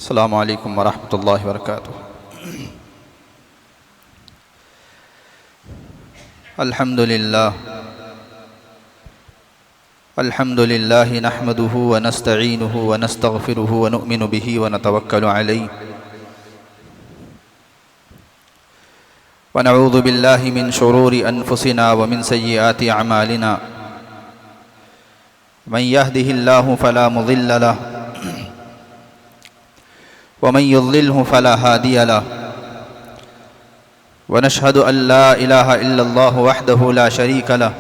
السلام علیکم ورحمۃ اللہ وبرکاتہ۔ الحمد للہ نحمده ونستعینه ونستغفره ونؤمن به ونتوکل علیہ ونعوذ باللہ من شرور انفسنا ومن سیئات اعمالنا من يهده اللہ فلا مضل له ومن يضلله فلا هادي له ونشهد أن لا إله إلا الله وحده لا شريك له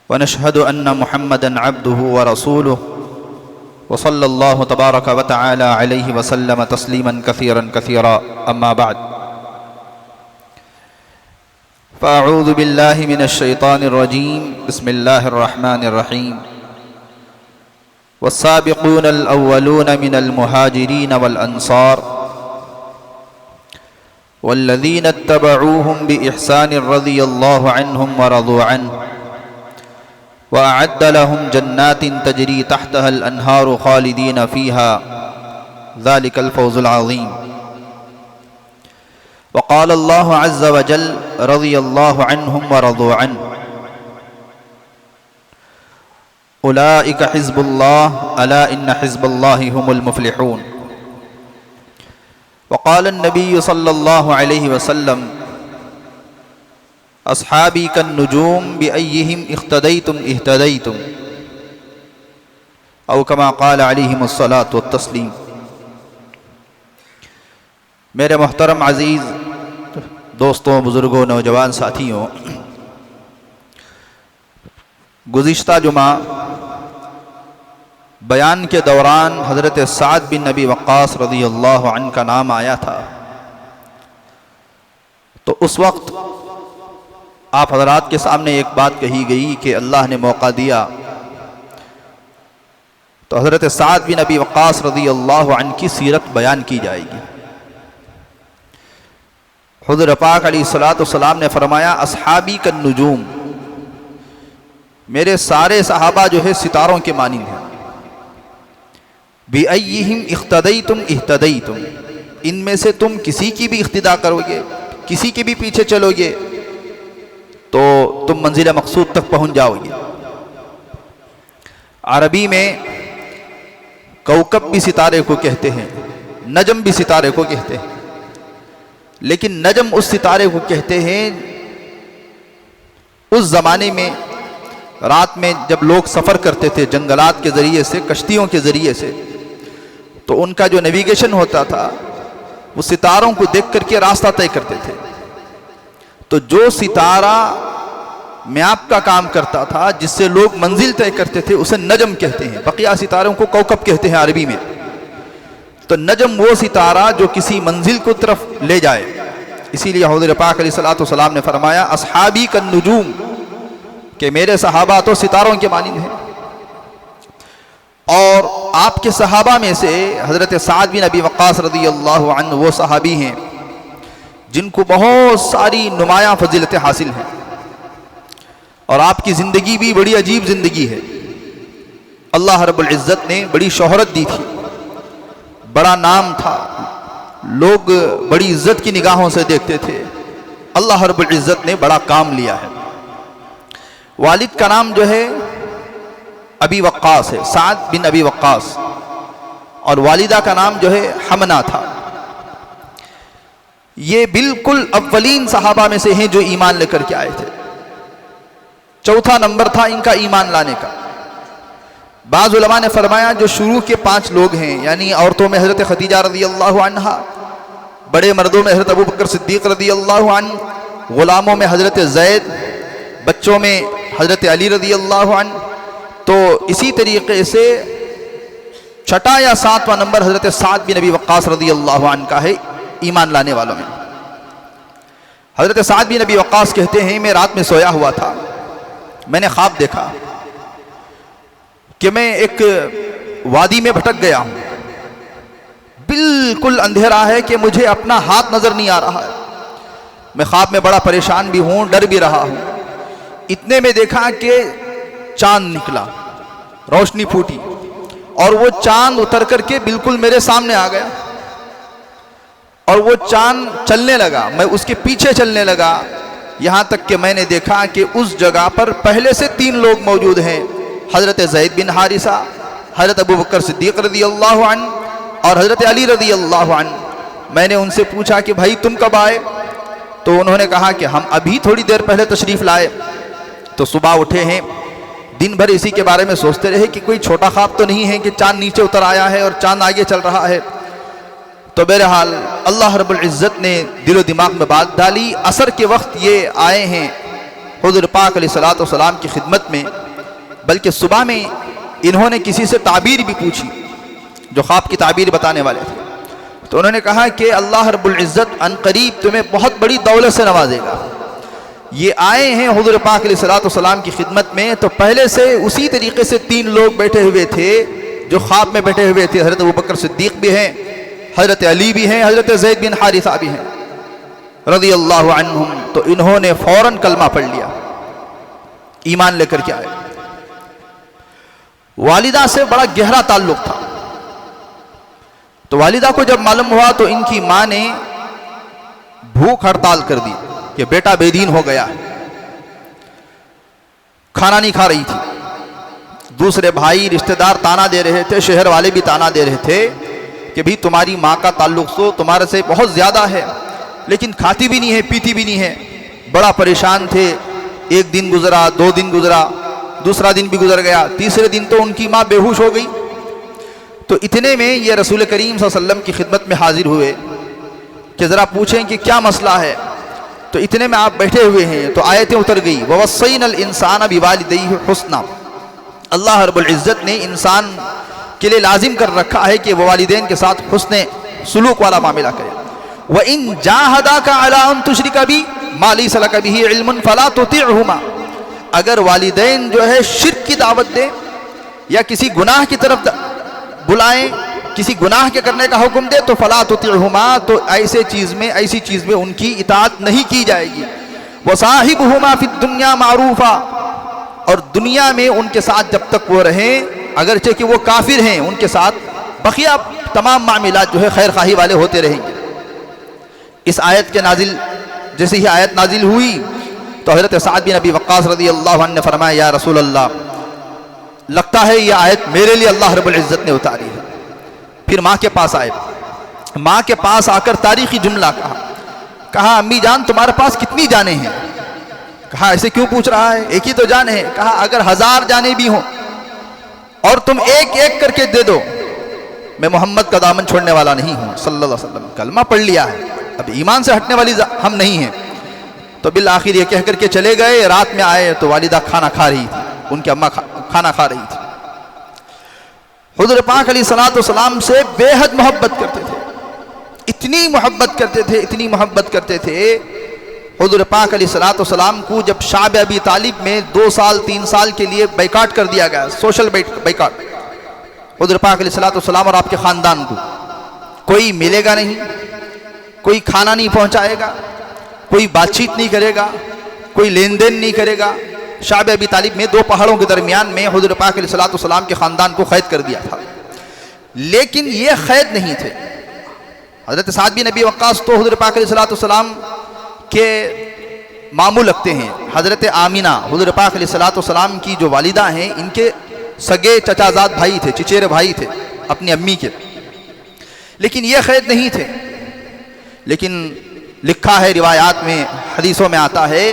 ونشهد أن محمدا عبده ورسوله وصلى الله تبارك وتعالى عليه وسلم تسليما كثيرا كثيرا أما بعد فأعوذ بالله من الشيطان الرجيم بسم الله الرحمن الرحيم والسابقون الأولون من المهاجرين والأنصار والذين اتبعوهم بإحسان رضي الله عنهم ورضوا عنه وأعد لهم جنات تجري تحتها الأنهار خالدين فيها ذلك الفوز العظيم وقال الله عز وجل رضي الله عنهم ورضوا عنه اولئک حزب اللہ الا ان حزب اللہ هم المفلحون وقال النبی صلی اللہ علیہ وسلم اصحابی کالنجوم بأیہم اقتدیتم اہتدیتم او کما قال علیہم الصلاۃ والتسلیم۔ میرے محترم عزیز دوستوں، بزرگوں، نوجوان ساتھیوں، گزشتہ جمعہ بیان کے دوران حضرت سعد بن نبی وقاص رضی اللہ عنہ کا نام آیا تھا، تو اس وقت آپ حضرات کے سامنے ایک بات کہی گئی کہ اللہ نے موقع دیا تو حضرت سعد بن نبی وقاص رضی اللہ عنہ کی سیرت بیان کی جائے گی۔ حضور پاک علیہ الصلوۃ والسلام نے فرمایا اصحابی کالنجوم، میرے سارے صحابہ جو ہے ستاروں کے مانند ہیں۔ بِأَيِّهِمْ اِخْتَدَيْتُمْ اِهْتَدَيْتُمْ، ان میں سے تم کسی کی بھی اقتداء کرو گے، کسی کے بھی پیچھے چلو گے تو تم منزل مقصود تک پہنچ جاؤ گے۔ عربی میں کوکب بھی ستارے کو کہتے ہیں، نجم بھی ستارے کو کہتے ہیں، لیکن نجم اس ستارے کو کہتے ہیں اس زمانے میں رات میں جب لوگ سفر کرتے تھے جنگلات کے ذریعے سے، کشتیوں کے ذریعے سے، تو ان کا جو نیویگیشن ہوتا تھا وہ ستاروں کو دیکھ کر کے راستہ طے کرتے تھے۔ تو جو ستارہ میپ کا کام کرتا تھا، جس سے لوگ منزل طے کرتے تھے، اسے نجم کہتے ہیں۔ بقیہ ستاروں کو کوکب کہتے ہیں عربی میں۔ تو نجم وہ ستارہ جو کسی منزل کو طرف لے جائے، اسی لیے حضور پاک علیہ الصلوۃ والسلام نے فرمایا اصحابی کالنجوم، کہ میرے صحابہ تو ستاروں کے مانند ہیں۔ اور آپ کے صحابہ میں سے حضرت سعد بن ابی وقاص رضی اللہ عنہ وہ صحابی ہیں جن کو بہت ساری نمایاں فضیلتیں حاصل ہیں، اور آپ کی زندگی بھی بڑی عجیب زندگی ہے۔ اللہ رب العزت نے بڑی شہرت دی تھی، بڑا نام تھا، لوگ بڑی عزت کی نگاہوں سے دیکھتے تھے۔ اللہ رب العزت نے بڑا کام لیا ہے۔ والد کا نام جو ہے ابی وقاص ہے، سعد بن ابی وقاص، اور والدہ کا نام جو ہے حمنہ تھا۔ یہ بالکل اولین صحابہ میں سے ہیں جو ایمان لے کر کے آئے تھے۔ چوتھا نمبر تھا ان کا ایمان لانے کا۔ بعض علماء نے فرمایا جو شروع کے 5 لوگ ہیں، یعنی عورتوں میں حضرت خدیجہ رضی اللہ عنہا، بڑے مردوں میں حضرت ابوبکر صدیق رضی اللہ عنہ، غلاموں میں حضرت زید، بچوں میں حضرت علی رضی اللہ عنہ، تو اسی طریقے سے چھٹا یا 7واں نمبر حضرت سعد بن ابی وقاص رضی اللہ عنہ کا ہے ایمان لانے والوں میں۔ حضرت سعد بن ابی وقاص کہتے ہیں میں رات میں سویا ہوا تھا، میں نے خواب دیکھا کہ میں ایک وادی میں بھٹک گیا ہوں، بالکل اندھیرا ہے کہ مجھے اپنا ہاتھ نظر نہیں آ رہا ہے، میں خواب میں بڑا پریشان بھی ہوں، ڈر بھی رہا ہوں۔ اتنے میں دیکھا کہ چاند نکلا، روشنی پھوٹی، اور وہ چاند اتر کر کے بالکل میرے سامنے آ گیا اور وہ چاند چلنے لگا، میں اس کے پیچھے چلنے لگا، یہاں تک کہ میں نے دیکھا کہ اس جگہ پر پہلے سے 3 لوگ موجود ہیں، حضرت زید بن حارثہ، حضرت ابو بکر صدیق رضی اللہ عنہ اور حضرت علی رضی اللہ عنہ۔ میں نے ان سے پوچھا کہ بھائی تم کب آئے؟ تو انہوں نے کہا کہ ہم ابھی تھوڑی دیر پہلے تشریف لائے۔ تو صبح اٹھے ہیں، دن بھر اسی کے بارے میں سوچتے رہے کہ کوئی چھوٹا خواب تو نہیں ہے کہ چاند نیچے اتر آیا ہے اور چاند آگے چل رہا ہے۔ تو بہرحال اللہ رب العزت نے دل و دماغ میں بات ڈالی، عصر کے وقت یہ آئے ہیں حضور پاک علیہ الصلوۃ والسلام کی خدمت میں، بلکہ صبح میں انہوں نے کسی سے تعبیر بھی پوچھی جو خواب کی تعبیر بتانے والے تھے، تو انہوں نے کہا کہ اللہ رب العزت عنقریب تمہیں بہت بڑی دولت سے نوازے گا۔ یہ آئے ہیں حضور پاک علیہ الصلوۃ والسلام کی خدمت میں، تو پہلے سے اسی طریقے سے 3 لوگ بیٹھے ہوئے تھے جو خواب میں بیٹھے ہوئے تھے، حضرت ابوبکر صدیق بھی ہیں، حضرت علی بھی ہیں، حضرت زید بن حارثہ بھی ہیں رضی اللہ عنہم۔ تو انہوں نے فوراً کلمہ پڑھ لیا، ایمان لے کر کے آئے۔ والدہ سے بڑا گہرا تعلق تھا، تو والدہ کو جب معلوم ہوا تو ان کی ماں نے بھوک ہڑتال کر دی کہ بیٹا بے دین ہو گیا، کھانا نہیں کھا رہی تھی۔ دوسرے بھائی رشتہ دار تانا دے رہے تھے، شہر والے بھی تانا دے رہے تھے کہ بھی تمہاری ماں کا تعلق تو تمہارے سے بہت زیادہ ہے، لیکن کھاتی بھی نہیں ہے، پیتی بھی نہیں ہے۔ بڑا پریشان تھے، 1 دن گزرا، 2 دن گزرا، دوسرا دن بھی گزر گیا، تیسرے دن تو ان کی ماں بے ہوش ہو گئی۔ تو اتنے میں یہ رسول کریم صلی اللہ علیہ وسلم کی خدمت میں حاضر ہوئے کہ ذرا پوچھیں کہ کیا مسئلہ ہے۔ تو اتنے میں آپ بیٹھے ہوئے ہیں تو آیتیں اتر گئی، وَوَصَّيْنَا الْإِنسَانَ بِوَالِدَيْهِ حُسْنًا۔ اللہ رب العزت نے انسان کے لیے لازم کر رکھا ہے کہ وہ والدین کے ساتھ حسن سلوک والا معاملہ کرے۔ وَإِن جَاهَدَاكَ عَلَىٰ أَن تُشْرِكَ بِي مَا لَيْسَ لَكَ بِهِ عِلْمٌ فَلَا تُطِعْهُمَا۔ اگر والدین جو ہے شرک کی دعوت دے یا کسی گناہ کی طرف بلائیں، کسی گناہ کے کرنے کا حکم دے، تو فلا تطعهما، تو ایسی چیز میں ان کی اطاعت نہیں کی جائے گی۔ وصاحبهما فی الدنیا معروفا، اور دنیا میں ان کے ساتھ جب تک وہ رہیں، اگرچہ کہ وہ کافر ہیں، ان کے ساتھ بقیہ تمام معاملات جو ہے خیر خواہی والے ہوتے رہیں گے۔ اس آیت کے نازل جیسے ہی آیت نازل ہوئی تو حضرت سعد بن ابی وقاص رضی اللہ عنہ نے فرمایا، یا رسول اللہ، لگتا ہے یہ آیت میرے لیے اللہ رب العزت نے اتاری ہے۔ پھر ماں کے پاس آئے، ماں کے پاس آ کر تاریخی جملہ کہا امی جان تمہارے پاس کتنی جانیں ہیں؟ کہا ایسے کیوں پوچھ رہا ہے، ایک ہی تو جان ہے۔ کہا اگر 1000 جانیں بھی ہوں اور تم ایک ایک کر کے دے دو، میں محمد کا دامن چھوڑنے والا نہیں ہوں صلی اللہ علیہ وسلم۔ کلمہ پڑھ لیا ہے، اب ایمان سے ہٹنے والی ہم نہیں ہیں۔ تو بالآخر یہ کہہ کر کے چلے گئے۔ رات میں آئے تو والدہ کھانا کھا رہی تھی، ان کی اماں کھانا کھا رہی تھی۔ حضور پاک علیہ الصلوۃ والسلام سے بے حد محبت کرتے تھے، اتنی محبت کرتے تھے حضور پاک علیہ الصلوۃ والسلام کو جب شعب ابی طالب میں 2 سال 3 سال کے لیے بائیکاٹ کر دیا گیا، سوشل بائیکاٹ، حضور پاک علیہ الصلوۃ والسلام اور آپ کے خاندان کو کوئی ملے گا نہیں، کوئی کھانا نہیں پہنچائے گا، کوئی بات چیت نہیں کرے گا، کوئی لین دین نہیں کرے گا۔ شعب ابی طالب میں 2 پہاڑوں کے درمیان میں حضور پاک علیہ الصلوۃ والسلام کے خاندان کو قید کر دیا تھا، لیکن یہ قید نہیں تھے۔ حضرت سعد بن ابی وقاص تو حضور پاک علیہ الصلوۃ والسلام کے ماموں لگتے ہیں۔ حضرت آمینہ حضور پاک علیہ الصلوۃ والسلام کی جو والدہ ہیں، ان کے سگے چچا زاد بھائی تھے، چچیرے بھائی تھے اپنی امی کے، لیکن یہ قید نہیں تھے۔ لیکن لکھا ہے روایات میں، حدیثوں میں آتا ہے،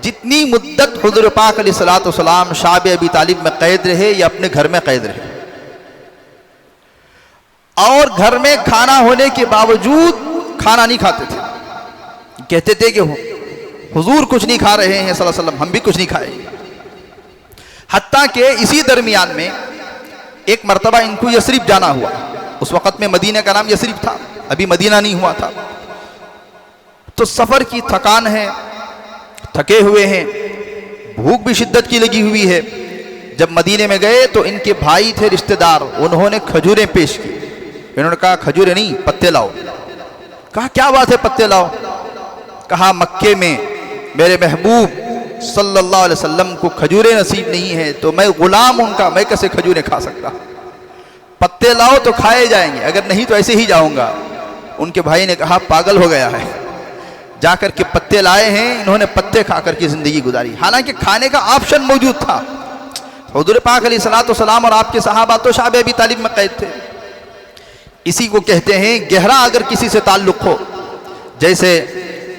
جتنی مدت حضور پاک علیہ الصلوۃ والسلام شعب ابی طالب میں قید رہے یا اپنے گھر میں قید رہے، اور گھر میں کھانا ہونے کے باوجود کھانا نہیں کھاتے تھے۔ کہتے تھے کہ حضور کچھ نہیں کھا رہے ہیں صلی اللہ علیہ وسلم، ہم بھی کچھ نہیں کھائیں گے۔ حتیٰ کہ اسی درمیان میں ایک مرتبہ ان کو یثرب جانا ہوا۔ اس وقت میں مدینہ کا نام یثرب تھا، ابھی مدینہ نہیں ہوا تھا۔ تو سفر کی تھکان ہے، تھکے ہوئے ہیں، بھوک بھی شدت کی لگی ہوئی ہے۔ جب مدینے میں گئے تو ان کے بھائی تھے رشتہ دار، انہوں نے کھجوریں پیش کی۔ انہوں نے کہا کھجوریں نہیں، پتے لاؤ۔ کہا کیا بات ہے پتے لاؤ؟ کہا مکے میں میرے محبوب صلی اللہ علیہ وسلم کو کھجوریں نصیب نہیں ہیں، تو میں غلام ان کا، میں کیسے کھجوریں کھا سکتا؟ پتے لاؤ تو کھائے جائیں گے، اگر نہیں تو ایسے ہی جاؤں گا۔ ان کے بھائی نے کہا پاگل ہو گیا ہے، جا کر کے پتے لائے ہیں، انہوں نے پتے کھا کر کے زندگی گزاری، حالانکہ کھانے کا آپشن موجود تھا۔ حضور پاک علیہ الصلوۃ والسلام اور آپ کے صحابہ تو شعب ابی طالب میں قید تھے۔ اسی کو کہتے ہیں گہرا اگر کسی سے تعلق ہو، جیسے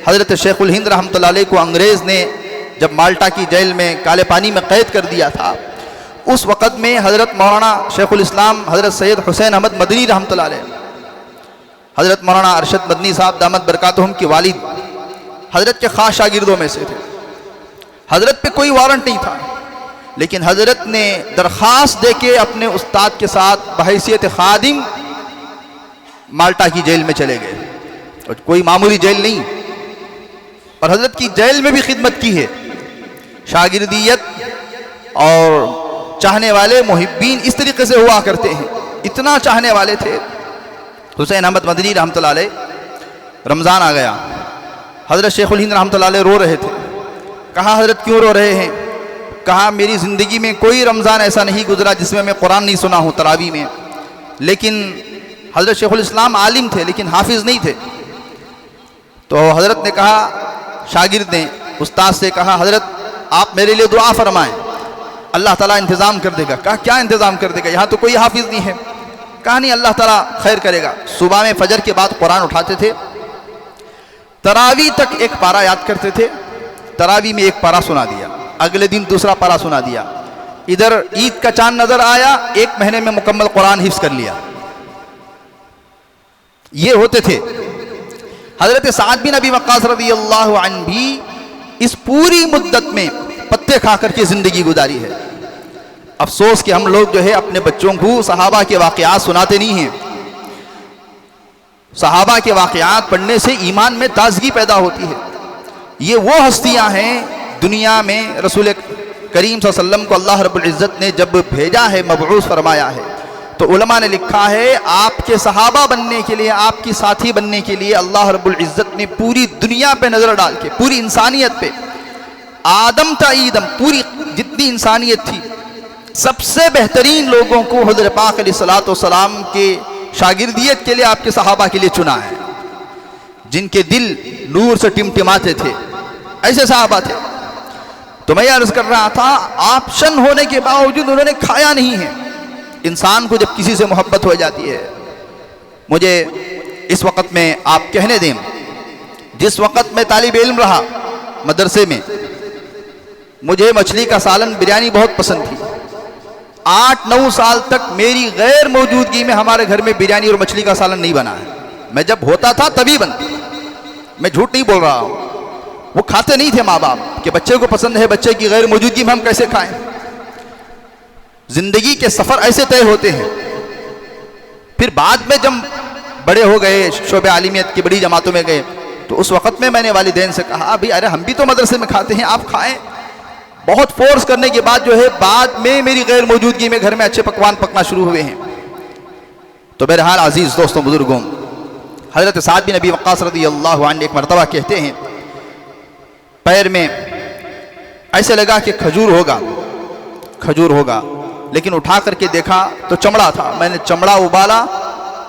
حضرت شیخ الہند رحمۃ اللہ علیہ کو انگریز نے جب مالٹا کی جیل میں کالے پانی میں قید کر دیا تھا، اس وقت میں حضرت مولانا شیخ الاسلام حضرت سید حسین احمد مدنی رحمۃ اللہ علیہ، حضرت مولانا ارشد مدنی صاحب دامت برکاتہم کے والد، حضرت کے خاص شاگردوں میں سے تھے۔ حضرت پہ کوئی وارنٹ نہیں تھا، لیکن حضرت نے درخواست دے کے اپنے استاد کے ساتھ بحیثیت خادم مالٹا کی جیل میں چلے گئے، اور کوئی معمولی جیل نہیں، اور حضرت کی جیل میں بھی خدمت کی ہے۔ شاگردیت اور چاہنے والے محبین اس طریقے سے ہوا کرتے ہیں، اتنا چاہنے والے تھے۔ حسین احمد مدنی رحمۃ اللہ علیہ، رمضان آ گیا، حضرت شیخ الہند رحمۃ اللہ علیہ رو رہے تھے۔ کہا حضرت کیوں رو رہے ہیں؟ کہا میری زندگی میں کوئی رمضان ایسا نہیں گزرا جس میں قرآن نہیں سنا ہوں تراویح میں، لیکن حضرت شیخ الاسلام عالم تھے لیکن حافظ نہیں تھے۔ تو حضرت نے کہا، شاگرد نے استاد سے کہا حضرت آپ میرے لیے دعا فرمائیں، اللہ تعالیٰ انتظام کر دے گا۔ کہا کیا انتظام کر دے گا؟ یہاں تو کوئی حافظ نہیں ہے۔ کہا نہیں، اللہ تعالیٰ خیر کرے گا۔ صبح میں فجر کے بعد قرآن اٹھاتے تھے، تراویح تک ایک پارہ یاد کرتے تھے، تراویح میں ایک پارہ سنا دیا، اگلے دن دوسرا پارہ سنا دیا، ادھر عید کا چاند نظر آیا، ایک مہینے میں مکمل قرآن حفظ کر لیا۔ یہ ہوتے تھے۔ حضرت سعد بن ابی وقاص رضی اللہ عنہ بھی اس پوری مدت میں پتے کھا کر کے زندگی گزاری ہے۔ افسوس کہ ہم لوگ جو ہے اپنے بچوں کو صحابہ کے واقعات سناتے نہیں ہیں۔ صحابہ کے واقعات پڑھنے سے ایمان میں تازگی پیدا ہوتی ہے۔ یہ وہ ہستیاں ہیں دنیا میں، رسول کریم صلی اللہ علیہ وسلم کو اللہ رب العزت نے جب بھیجا ہے، مبعوث فرمایا ہے، تو علماء نے لکھا ہے آپ کے صحابہ بننے کے لیے، آپ کی ساتھی بننے کے لیے اللہ رب العزت نے پوری دنیا پہ نظر ڈال کے، پوری انسانیت پہ، آدم تا ایدم، پوری جتنی انسانیت تھی، سب سے بہترین لوگوں کو حضرت پاک علیہ الصلوۃ والسلام کے شاگردیت کے لیے، آپ کے صحابہ کے لیے چنا ہے، جن کے دل نور سے ٹمٹماتے تھے، ایسے صحابہ تھے۔ تو میں عرض کر رہا تھا، آپشن ہونے کے باوجود انہوں نے کھایا نہیں ہے۔ انسان کو جب کسی سے محبت ہو جاتی ہے، مجھے اس وقت میں آپ کہنے دیں، جس وقت میں طالب علم رہا مدرسے میں، مجھے مچھلی کا سالن بریانی بہت پسند تھی۔ 8-9 سال تک میری غیر موجودگی میں ہمارے گھر میں بریانی اور مچھلی کا سالن نہیں بنا ہے۔ میں جب ہوتا تھا تبھی بنتی، میں جھوٹ نہیں بول رہا ہوں۔ وہ کھاتے نہیں تھے ماں باپ کہ بچے کو پسند ہے، بچے کی غیر موجودگی میں ہم کیسے کھائیں۔ زندگی کے سفر ایسے طے ہوتے ہیں۔ پھر بعد میں جب بڑے ہو گئے، شعبہ عالمیت کی بڑی جماعتوں میں گئے، تو اس وقت میں نے والدین سے کہا ابھی ارے ہم بھی تو مدرسے میں کھاتے ہیں، آپ کھائیں۔ بہت فورس کرنے کے بعد جو ہے بعد میں میری غیر موجودگی میں گھر میں اچھے پکوان پکنا شروع ہوئے ہیں۔ تو بہرحال عزیز دوستوں بزرگوں، حضرت سعد بن ابی وقاص رضی اللہ عنہ ایک مرتبہ کہتے ہیں پیر میں ایسے لگا کہ کھجور ہوگا، لیکن اٹھا کر کے دیکھا تو چمڑا تھا۔ میں نے چمڑا ابالا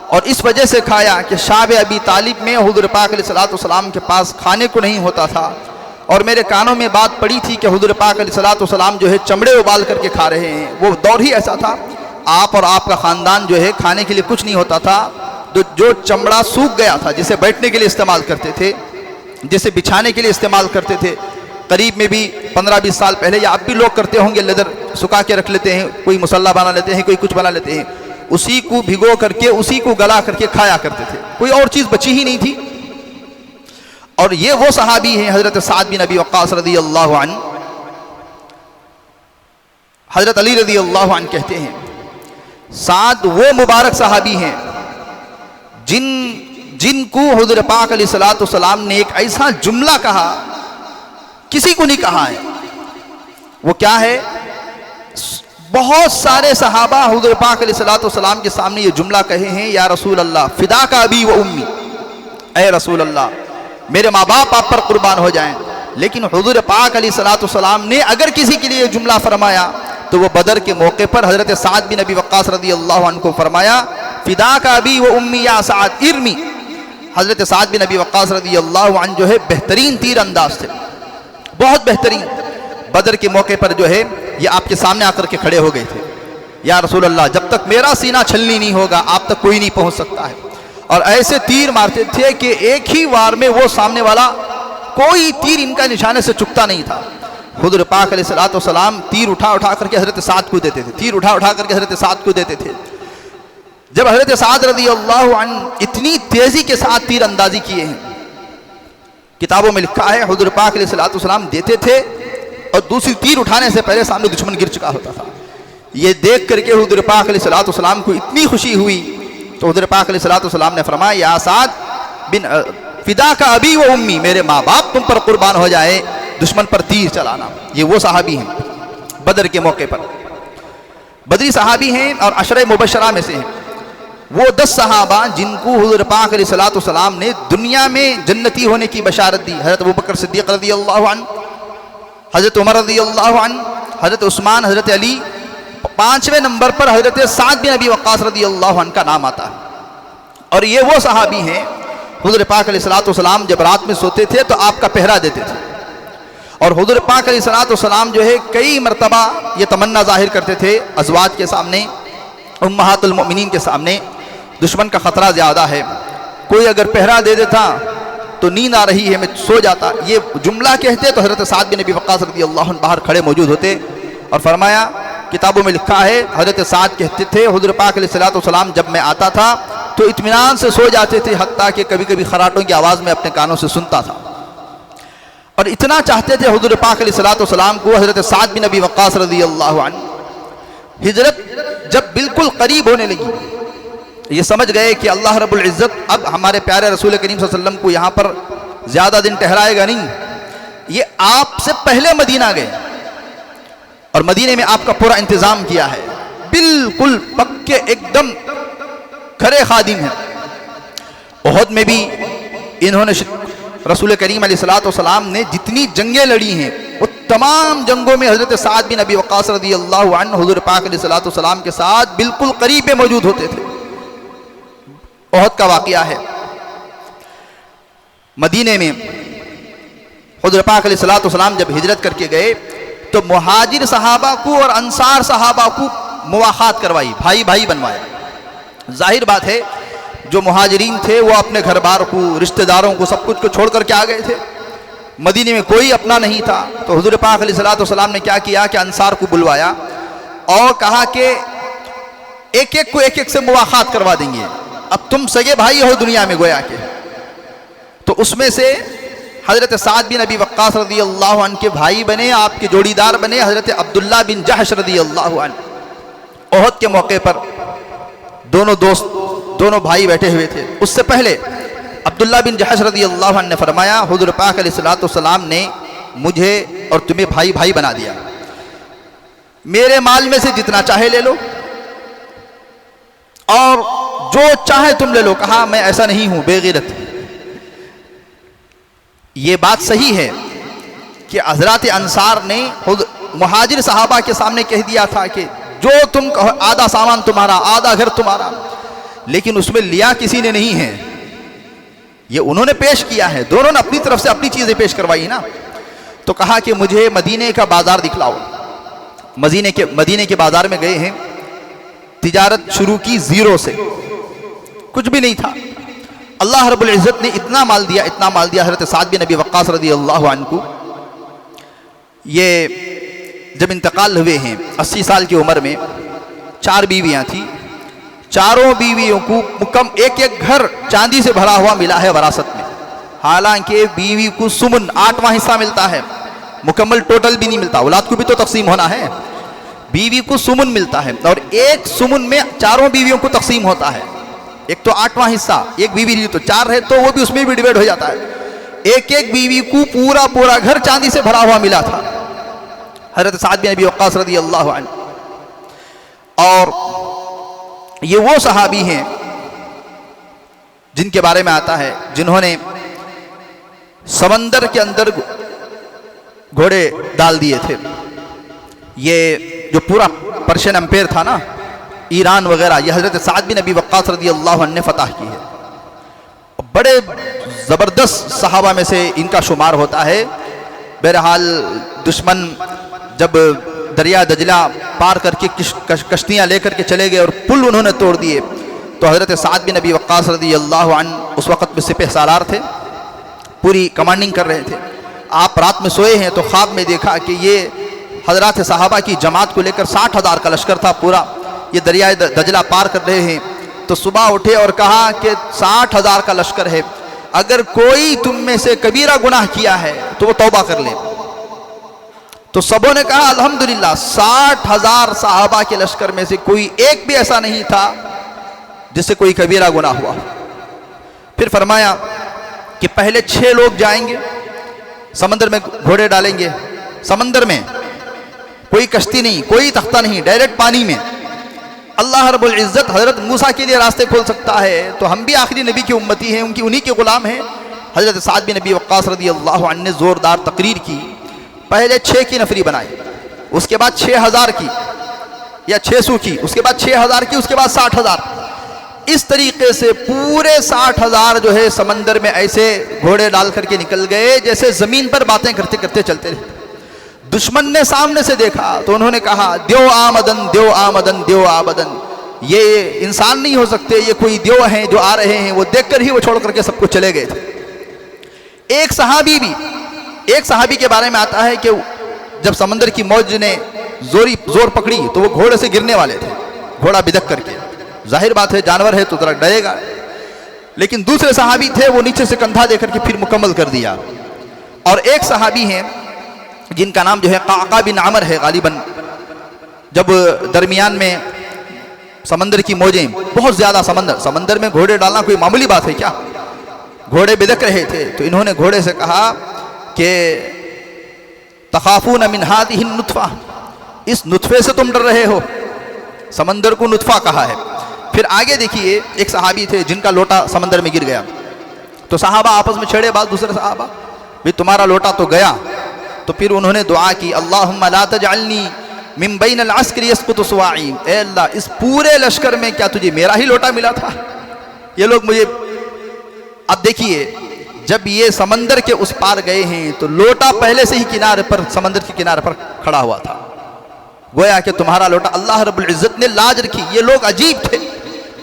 اور اس وجہ سے کھایا کہ شعب ابی طالب میں حضور پاک علیہ الصلوۃ والسلام کے پاس کھانے کو نہیں ہوتا تھا، اور میرے کانوں میں بات پڑی تھی کہ حضور پاک علیہ الصلوۃ والسلام جو ہے چمڑے ابال کر کے کھا رہے ہیں۔ وہ دور ہی ایسا تھا، آپ اور آپ کا خاندان جو ہے کھانے کے لیے کچھ نہیں ہوتا تھا، تو جو چمڑا سوکھ گیا تھا، جسے بیٹھنے کے لیے استعمال کرتے تھے، جسے بچھانے کے لیے استعمال کرتے تھے، قریب میں بھی 15-20 سال پہلے، یا اب بھی لوگ کرتے ہوں گے، لیدر سکھا کے رکھ لیتے ہیں، کوئی مسلح بنا لیتے ہیں، کوئی کچھ بنا لیتے ہیں، اسی کو بھگو کر کے، اسی کو گلا کر کے کھایا کرتے تھے، کوئی اور چیز بچی ہی نہیں تھی۔ اور یہ وہ صحابی ہیں حضرت سعد بن ابی وقاص رضی اللہ عنہ۔ حضرت علی رضی اللہ عنہ کہتے ہیں سعد وہ مبارک صحابی ہیں جن کو حضور پاک علیہ الصلوۃ والسلام نے ایک ایسا جملہ کہا، کسی کو نہیں کہا ہے۔ وہ کیا ہے؟ بہت سارے صحابہ حضور پاک علیہ الصلوۃ والسلام کے سامنے یہ جملہ کہے ہیں، یا رسول اللہ فداک ابی و امی، اے رسول اللہ میرے ماں باپ آپ پر قربان ہو جائیں۔ لیکن حضور پاک علیہ الصلوۃ والسلام نے اگر کسی کے لیے یہ جملہ فرمایا تو وہ بدر کے موقع پر حضرت سعد بن ابی وقاص رضی اللہ عنہ کو فرمایا فدا کا ابی و امی یا سعد ارمی. حضرت سعد بن ابی وقاص رضی اللہ عنہ جو ہے بہترین تیر انداز تھے، بہت بہترین. بدر کے موقع پر جو ہے یہ آپ کے سامنے آ کر کے کھڑے ہو گئے تھے، یا رسول اللہ جب تک میرا سینہ چھلنی نہیں ہوگا آپ تک کوئی نہیں پہنچ سکتا ہے. اور ایسے تیر مارتے تھے کہ ایک ہی وار میں وہ سامنے والا کوئی تیر ان کا نشانے سے چکتا نہیں تھا. حضور پاک علیہ الصلوۃ والسلام تیر اٹھا اٹھا کر کے حضرت سعد کو دیتے تھے، تیر اٹھا اٹھا کر کے حضرت سعد کو دیتے تھے. جب حضرت سعد رضی اللہ عنہ اتنی تیزی کے ساتھ تیر اندازی کیے ہیں، کتابوں میں لکھا ہے حضور پاک علیہ الصلوۃ والسلام دیتے تھے اور دوسری تیر اٹھانے سے پہلے سامنے دشمن گر چکا ہوتا تھا. یہ دیکھ کر کے حضور پاک علیہ الصلوۃ والسلام کو اتنی خوشی ہوئی تو حضور پاک علیہ الصلوۃ والسلام نے فرمایا یا سعد بن فدا کا ابی و امی، میرے ماں باپ تم پر قربان ہو جائے، دشمن پر تیر چلانا. یہ وہ صحابی ہیں بدر کے موقع پر، بدری صحابی ہیں اور عشرہ مبشرہ میں سے ہیں. وہ 10 صحابہ جن کو حضور پاک علیہ الصلوۃ والسلام نے دنیا میں جنتی ہونے کی بشارت دی. حضرت ابوبکر صدیق رضی اللہ عنہ، حضرت عمر رضی اللہ عنہ، حضرت عثمان، حضرت علی. 5ویں نمبر پر حضرت سعد بن ابی وقاص رضی اللہ عنہ کا نام آتا ہے. اور یہ وہ صحابی ہیں حضور پاک علیہ الصلوۃ والسلام جب رات میں سوتے تھے تو آپ کا پہرا دیتے تھے. اور حضور پاک علیہ الصلوۃ والسلام جو ہے کئی مرتبہ یہ تمنا ظاہر کرتے تھے ازواج کے سامنے، امہات المؤمنین کے سامنے، دشمن کا خطرہ زیادہ ہے، کوئی اگر پہرا دے دیتا تو نیند آ رہی ہے میں سو جاتا. یہ جملہ کہتے تو حضرت سعد بن ابی وقاص رضی اللہ عنہ باہر کھڑے موجود ہوتے اور فرمایا، کتابوں میں لکھا ہے حضرت سعد کہتے تھے حضور پاک علیہ الصلوۃ والسلام جب میں آتا تھا تو اطمینان سے سو جاتے تھے، حتیٰ کہ کبھی کبھی خراٹوں کی آواز میں اپنے کانوں سے سنتا تھا. اور اتنا چاہتے تھے حضور پاک علیہ الصلوۃ والسلام کو حضرت سعد بن ابی وقاص رضی اللہ عنہ. ہجرت جب بالکل قریب ہونے لگی، یہ سمجھ گئے کہ اللہ رب العزت اب ہمارے پیارے رسول کریم صلی اللہ علیہ وسلم کو یہاں پر زیادہ دن ٹھہرائے گا نہیں. یہ آپ سے پہلے مدینہ گئے اور مدینے میں آپ کا پورا انتظام کیا ہے، بالکل پکے ایک دم کھرے خادم ہیں. احد میں بھی انہوں نے رسول کریم علیہ الصلوۃ والسلام نے جتنی جنگیں لڑی ہیں وہ تمام جنگوں میں حضرت سعد بن ابی وقاص رضی اللہ عنہ حضور پاک علیہ الصلوۃ والسلام کے ساتھ بالکل قریب موجود ہوتے تھے. احد کا واقعہ ہے. مدینے میں حضور پاک علیہ الصلوۃ والسلام جب ہجرت کر کے گئے تو مہاجر صحابہ کو اور انصار صحابہ کو مواخات کروائی، بھائی بھائی بنوایا. ظاہر بات ہے جو مہاجرین تھے وہ اپنے گھر بار کو، رشتہ داروں کو، سب کچھ کو چھوڑ کر کے آ گئے تھے. مدینے میں کوئی اپنا نہیں تھا. تو حضور پاک علیہ الصلوۃ والسلام نے کیا کیا کہ انصار کو بلوایا اور کہا کہ ایک ایک کو ایک ایک سے مواخات کروا دیں گے، اب تم سگے بھائی ہو دنیا میں گویا کے. تو اس میں سے حضرت سعد بن ابی وقاص رضی اللہ عنہ کے بھائی بنے، آپ کے جوڑی دار بنے حضرت عبداللہ بن جحش رضی اللہ عنہ. احد کے موقع پر دونوں دوست، دونوں بھائی بیٹھے ہوئے تھے. اس سے پہلے عبداللہ بن جحش رضی اللہ عنہ نے فرمایا حضور پاک علیہ الصلوۃ والسلام نے مجھے اور تمہیں بھائی بھائی بنا دیا، میرے مال میں سے جتنا چاہے لے لو اور جو چاہے تم لے لو. کہا میں ایسا نہیں ہوں بے غیرت. یہ بات صحیح ہے کہ حضرات انصار نے خود مہاجر صحابہ کے سامنے کہہ دیا تھا کہ جو تم کہو، آدھا سامان تمہارا، آدھا گھر تمہارا، لیکن اس میں لیا کسی نے نہیں ہے، یہ انہوں نے پیش کیا ہے. دونوں نے اپنی طرف سے اپنی چیزیں پیش کروائی نا. تو کہا کہ مجھے مدینے کا بازار دکھلاؤ. مدینے کے بازار میں گئے ہیں، تجارت شروع کی زیرو سے، کچھ بھی نہیں تھا. اللہ رب العزت نے اتنا مال دیا، اتنا مال دیا حضرت سعد بن ابی وقاص رضی اللہ عنہ کو. یہ جب انتقال ہوئے ہیں 80 سال کی عمر میں، 4 بیویاں تھیں. چاروں بیویوں کو ایک ایک گھر چاندی سے بھرا ہوا ملا ہے وراثت میں. حالانکہ بیوی کو سمن 8واں حصہ ملتا ہے، مکمل ٹوٹل بھی نہیں ملتا، اولاد کو بھی تو تقسیم ہونا ہے. بیوی کو سمن ملتا ہے اور ایک سمن میں چاروں بیویوں کو تقسیم ہوتا ہے. ایک تو 8واں حصہ، ایک بیوی لی تو 4 ہے تو وہ بھی اس میں بھی ڈیوائڈ ہو جاتا ہے. ایک ایک بیوی کو پورا پورا گھر چاندی سے بھرا ہوا ملا تھا حضرت سعد بن ابی وقاص رضی اللہ عنہ. اور یہ وہ صحابی ہیں جن کے بارے میں آتا ہے جنہوں نے سمندر کے اندر گھوڑے ڈال دیے تھے. یہ جو پورا پرشین امپیر تھا نا، ایران وغیرہ، یہ حضرت سعد بن ابی وقاص رضی اللہ عنہ نے فتح کی ہے. بڑے زبردست صحابہ میں سے ان کا شمار ہوتا ہے. بہرحال دشمن جب دریا دجلہ پار کر کے کشتیاں لے کر کے چلے گئے اور پل انہوں نے توڑ دیے، تو حضرت سعد بن ابی وقاص رضی اللہ عنہ اس وقت میں سپہ سالار تھے، پوری کمانڈنگ کر رہے تھے. آپ رات میں سوئے ہیں تو خواب میں دیکھا کہ یہ حضرات صحابہ کی جماعت کو لے کر 60,000 کا لشکر تھا پورا، یہ دریائے دجلہ پار کر رہے ہیں. تو صبح اٹھے اور کہا کہ 60,000 کا لشکر ہے، اگر کوئی تم میں سے کبیرہ گناہ کیا ہے تو وہ توبہ کر لے. تو سبوں نے کہا الحمدللہ 60,000 صحابہ کے لشکر میں سے کوئی ایک بھی ایسا نہیں تھا جس سے کوئی کبیرہ گناہ ہوا. پھر فرمایا کہ پہلے 6 لوگ جائیں گے، سمندر میں گھوڑے ڈالیں گے، سمندر میں کوئی کشتی نہیں، کوئی تختہ نہیں، ڈائریکٹ پانی میں. اللہ رب العزت حضرت موسیٰ کے لیے راستے کھول سکتا ہے تو ہم بھی آخری نبی کی امتی ہیں، انہی کے غلام ہیں. حضرت سعد بن ابی وقاص رضی اللہ عنہ نے زوردار تقریر کی. پہلے 6 کی نفری بنائی، اس کے بعد 6,000 کی یا 600 کی، اس کے بعد 6,000 کی، اس کے بعد 60,000. اس طریقے سے پورے 60,000 جو ہے سمندر میں ایسے گھوڑے ڈال کر کے نکل گئے جیسے زمین پر باتیں کرتے کرتے چلتے رہے. دشمن نے سامنے سے دیکھا تو انہوں نے کہا دیو آمدن دیو آمدن دیو آمدن، یہ انسان نہیں ہو سکتے، یہ کوئی دیو ہیں جو آ رہے ہیں. وہ دیکھ کر ہی وہ چھوڑ کر کے سب کچھ چلے گئے تھے. ایک صحابی کے بارے میں آتا ہے کہ جب سمندر کی موج نے زور پکڑی تو وہ گھوڑے سے گرنے والے تھے، گھوڑا بدک کر کے. ظاہر بات ہے جانور ہے تو ذرا ڈرے گا، لیکن دوسرے صحابی تھے وہ نیچے سے کندھا دے کر کے پھر مکمل کر دیا. اور ایک صحابی ہیں جن کا نام جو ہے قعقاع بن عمر ہے غالباً. جب درمیان میں سمندر کی موجیں بہت زیادہ، سمندر میں گھوڑے ڈالنا کوئی معمولی بات ہے کیا؟ گھوڑے بدک رہے تھے تو انہوں نے گھوڑے سے کہا کہ تخافون من هذه النطفہ، اس نطفے سے تم ڈر رہے ہو. سمندر کو نطفہ کہا ہے. پھر آگے دیکھیے ایک صحابی تھے جن کا لوٹا سمندر میں گر گیا تو صحابہ آپس میں چھڑے باز، دوسرے صحابہ بھی تمہارا لوٹا تو گیا. تو پھر انہوں نے دعا کی اللہم لا تجعلنی من بین العسکر یسقط صواعی، اے اللہ اس پورے لشکر میں کیا تجھے میرا ہی لوٹا ملا تھا؟ یہ لوگ مجھے. اب دیکھیے جب یہ سمندر کے اس پار گئے ہیں تو لوٹا پہلے سے ہی کنارے پر، سمندر کے کنارے پر کھڑا ہوا تھا. گویا کہ تمہارا لوٹا اللہ رب العزت نے لاج رکھی. یہ لوگ عجیب تھے،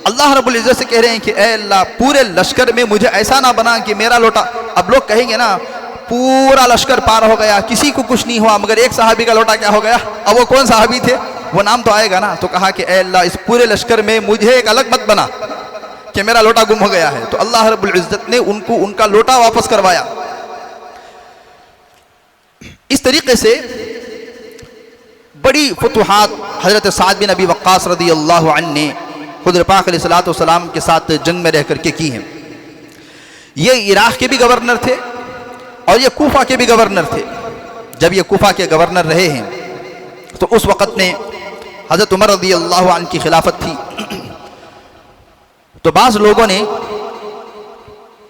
اللہ رب العزت سے کہہ رہے ہیں کہ اے اللہ پورے لشکر میں مجھے ایسا نہ بنا کہ میرا لوٹا. اب لوگ کہیں گے نا پورا لشکر پار ہو گیا کسی کو کچھ نہیں ہوا مگر ایک صحابی کا لوٹا کیا ہو گیا؟ اب وہ کون صحابی تھے وہ نام تو آئے گا نا. تو کہا کہ اے اللہ اس پورے لشکر میں مجھے ایک الگ مت بنا کہ میرا لوٹا گم ہو گیا ہے. تو اللہ رب العزت نے ان کو ان کا لوٹا واپس کروایا. اس طریقے سے بڑی فتوحات حضرت سعد بن ابی وقاص رضی اللہ عنہ نے حضور پاک علیہ الصلوۃ والسلام کے ساتھ جنگ میں رہ کر کے کی ہیں. یہ عراق کے بھی گورنر تھے اور یہ کوفہ کے بھی گورنر تھے. جب یہ کوفہ کے گورنر رہے ہیں تو اس وقت میں حضرت عمر رضی اللہ عنہ کی خلافت تھی. تو بعض لوگوں نے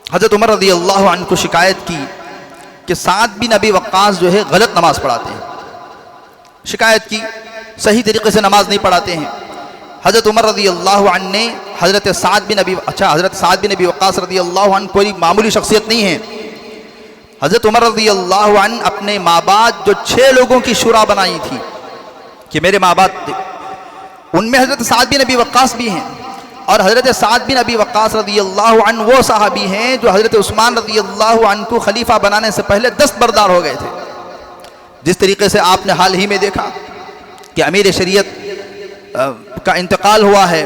حضرت عمر رضی اللہ عنہ کو شکایت کی کہ سعد بن ابی وقاص جو ہے غلط نماز پڑھاتے ہیں. شکایت کی صحیح طریقے سے نماز نہیں پڑھاتے ہیں. حضرت عمر رضی اللہ عنہ نے حضرت سعد بن ابی وقاص رضی اللہ عنہ کوئی معمولی شخصیت نہیں ہے. حضرت عمر رضی اللہ عنہ اپنے ماں باپ جو 6 لوگوں کی شورا بنائی تھی کہ میرے ماں باپ، ان میں حضرت سعد بن ابی وقاص بھی ہیں. اور حضرت سعد بن ابی وقاص رضی اللہ عنہ وہ صحابی ہیں جو حضرت عثمان رضی اللہ عنہ کو خلیفہ بنانے سے پہلے دستبردار ہو گئے تھے. جس طریقے سے آپ نے حال ہی میں دیکھا کہ امیر شریعت کا انتقال ہوا ہے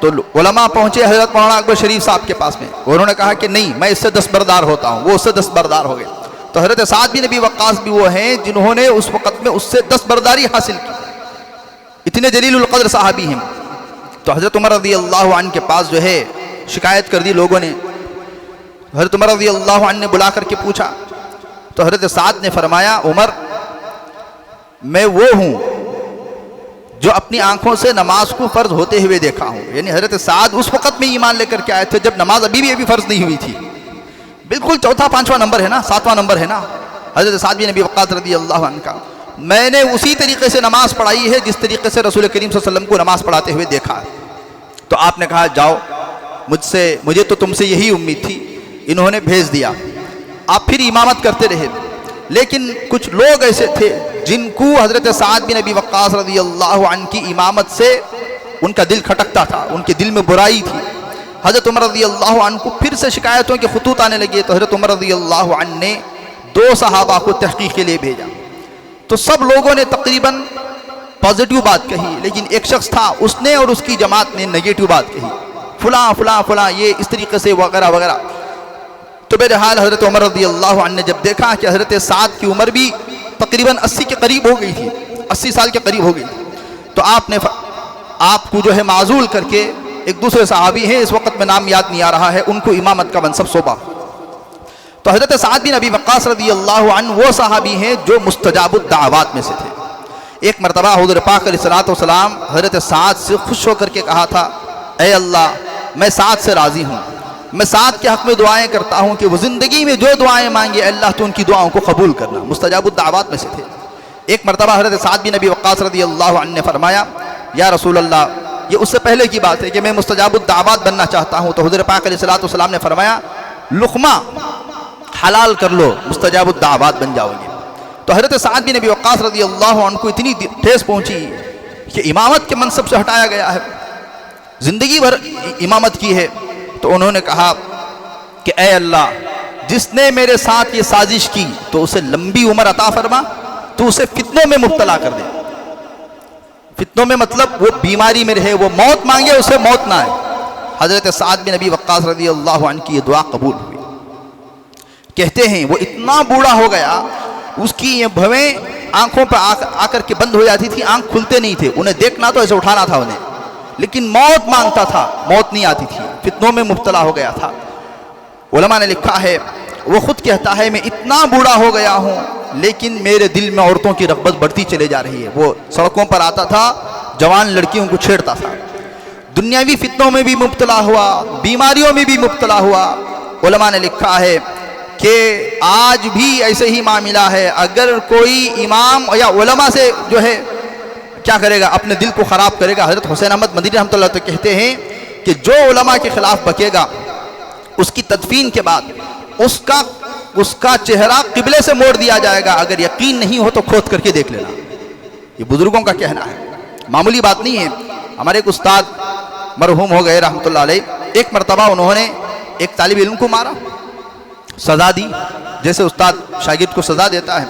تو علماء پہنچے حضرت مولانا اکبر شریف صاحب کے پاس میں، انہوں نے کہا کہ نہیں میں اس سے دستبردار ہوتا ہوں. وہ اس سے دستبردار ہو گئے. تو حضرت سعد بن ابی وقاص بھی وہ ہیں جنہوں نے اس وقت میں اس سے دستبرداری حاصل کی. اتنے جلیل القدر صحابی ہیں. تو حضرت عمر رضی اللہ عنہ کے پاس جو ہے شکایت کر دی لوگوں نے. حضرت عمر رضی اللہ عنہ نے بلا کر کے پوچھا تو حضرت سعد نے فرمایا عمر میں وہ ہوں جو اپنی آنکھوں سے نماز کو فرض ہوتے ہوئے دیکھا ہوں. یعنی حضرت سعد اس وقت میں ایمان لے کر کے آئے تھے جب نماز ابھی فرض نہیں ہوئی تھی. بالکل چوتھا 5واں نمبر ہے نا، 7واں نمبر ہے نا حضرت سعد بن ابی وقاص رضی اللہ عنہ کا. میں نے اسی طریقے سے نماز پڑھائی ہے جس طریقے سے رسول کریم صلی اللہ علیہ وسلم کو نماز پڑھاتے ہوئے دیکھا ہے۔ تو آپ نے کہا جاؤ، مجھے تو تم سے یہی امید تھی۔ انہوں نے بھیج دیا۔ آپ پھر امامت کرتے رہے، لیکن کچھ لوگ ایسے تھے جن کو حضرت سعد بن ابی وقاص رضی اللہ عنہ کی امامت سے ان کا دل کھٹکتا تھا، ان کے دل میں برائی تھی۔ حضرت عمر رضی اللہ عنہ کو پھر سے شکایتوں کے خطوط آنے لگے، تو حضرت عمر رضی اللہ عنہ نے 2 صحابہ کو تحقیق کے لیے بھیجا۔ تو سب لوگوں نے تقریباً پازیٹیو بات کہی، لیکن ایک شخص تھا، اس نے اور اس کی جماعت نے نگیٹیو بات کہی، فلاں فلاں فلاں یہ اس طریقے سے وغیرہ وغیرہ۔ تو بہرحال حضرت عمر رضی اللہ عنہ نے جب دیکھا کہ حضرت سعد کی عمر بھی تقریباً 80 کے قریب ہو گئی تھی، 80 سال کے قریب ہو گئی تھی، تو آپ کو جو ہے معزول کر کے ایک دوسرے صحابی ہیں، اس وقت میں نام یاد نہیں آ رہا ہے، ان کو امامت کا منصب سونپا۔ تو حضرت سعد بن ابی وقاص رضی اللہ عنہ وہ صحابی ہیں جو مستجاب الدعوات میں سے تھے۔ ایک مرتبہ حضور پاک علیہ الصلوۃ والسلام حضرت سعد سے خوش ہو کر کے کہا تھا، اے اللہ میں سعد سے راضی ہوں، میں سعد کے حق میں دعائیں کرتا ہوں کہ وہ زندگی میں جو دعائیں مانگے اللہ تو ان کی دعاؤں کو قبول کرنا۔ مستجاب الدعوات میں سے تھے۔ ایک مرتبہ حضرت سعد بن ابی وقاص رضی اللہ عنہ نے فرمایا، یا رسول اللہ، یہ اس سے پہلے کی بات ہے کہ میں مستجاب الدعوات بننا چاہتا ہوں، تو حضور پاک علیہ الصلوۃ والسلام نے فرمایا لقمہ حلال کر لو، مستجاب الدعوات بن جاؤ گے۔ تو حضرت سعد بن ابی وقاص رضی اللہ عنہ کو اتنی ٹھیس پہنچی کہ امامت کے منصب سے ہٹایا گیا ہے، زندگی بھر امامت کی ہے۔ تو انہوں نے کہا کہ اے اللہ، جس نے میرے ساتھ یہ سازش کی تو اسے لمبی عمر عطا فرما، تو اسے فتنوں میں مبتلا کر دے۔ فتنوں میں مطلب وہ بیماری میں رہے، وہ موت مانگے، اسے موت نہ آئے۔ حضرت سعد بن ابی وقاص رضی اللہ عنہ کی یہ دعا قبول ہوئی۔ کہتے ہیں وہ اتنا بوڑھا ہو گیا، اس کی یہ بھویں آنکھوں پر آ کر کے بند ہو جاتی تھی، آنکھ کھلتے نہیں تھے، انہیں دیکھنا تو ایسے اٹھانا تھا انہیں، لیکن موت مانگتا تھا، موت نہیں آتی تھی، فتنوں میں مبتلا ہو گیا تھا۔ علماء نے لکھا ہے، وہ خود کہتا ہے میں اتنا بوڑھا ہو گیا ہوں لیکن میرے دل میں عورتوں کی رغبت بڑھتی چلے جا رہی ہے۔ وہ سڑکوں پر آتا تھا، جوان لڑکیوں کو چھیڑتا تھا، دنیاوی فتنوں میں بھی مبتلا ہوا، بیماریوں میں بھی مبتلا ہوا۔ علماء نے لکھا ہے کہ آج بھی ایسے ہی معاملہ ہے، اگر کوئی امام یا علماء سے جو ہے کیا کرے گا، اپنے دل کو خراب کرے گا۔ حضرت حسین احمد مدنی رحمۃ اللہ علیہ کہتے ہیں کہ جو علماء کے خلاف بکے گا، اس کی تدفین کے بعد اس کا چہرہ قبلے سے موڑ دیا جائے گا، اگر یقین نہیں ہو تو کھود کر کے دیکھ لینا۔ یہ بزرگوں کا کہنا ہے، معمولی بات نہیں ہے۔ ہمارے ایک استاد مرحوم ہو گئے رحمۃ اللہ علیہ، ایک مرتبہ انہوں نے ایک طالب علم کو مارا، سزا دی، جیسے استاد شاگرد کو سزا دیتا ہے۔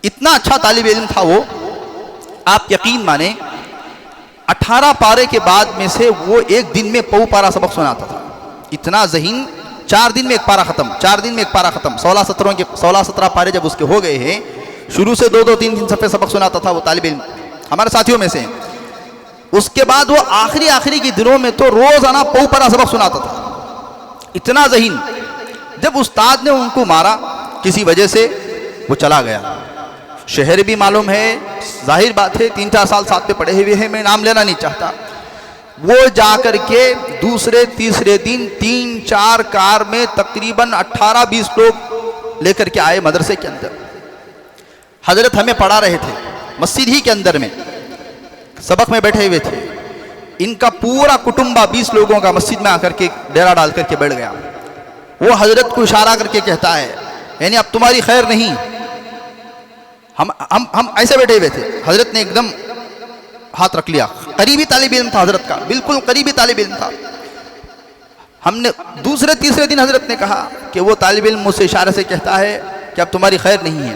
اتنا اچھا طالب علم تھا وہ، آپ یقین مانیں 18 پارے کے بعد میں سے وہ ایک دن میں پو پارا سبق سناتا تھا، اتنا ذہین۔ 4 دن میں ایک پارا ختم، 4 دن میں ایک پارا ختم، 16-17 پارے جب اس کے ہو گئے ہیں، شروع سے 2-2 3 صفحے سبق سناتا تھا وہ طالب علم، ہمارے ساتھیوں میں سے۔ اس کے بعد وہ آخری کے دنوں میں تو روزانہ پو پارا سبق سناتا تھا، اتنا ذہین۔ جب استاد نے ان کو مارا کسی وجہ سے، وہ چلا گیا، شہر بھی معلوم ہے، ظاہر بات ہے 3-4 سال ساتھ پہ پڑھے ہوئے ہیں، میں نام لینا نہیں چاہتا۔ وہ جا کر کے دوسرے تیسرے دن 3-4 کار میں تقریباً 18-20 لوگ لے کر کے آئے مدرسے کے اندر۔ حضرت ہمیں پڑھا رہے تھے مسجد ہی کے اندر میں، سبق میں بیٹھے ہوئے تھے، ان کا پورا کٹنبہ 20 لوگوں کا مسجد میں آ کر کے ڈیرا ڈال کر کے بیٹھ گیا۔ وہ حضرت کو اشارہ کر کے کہتا ہے، یعنی اب تمہاری خیر نہیں۔ ہم ایسے بیٹھے ہوئے تھے، حضرت نے ایک دم ہاتھ رکھ لیا، قریبی طالب علم تھا حضرت کا، بالکل قریبی طالب علم تھا۔ ہم نے دوسرے تیسرے دن حضرت نے کہا کہ وہ طالب علم مجھ سے اشارے سے کہتا ہے کہ اب تمہاری خیر نہیں ہے۔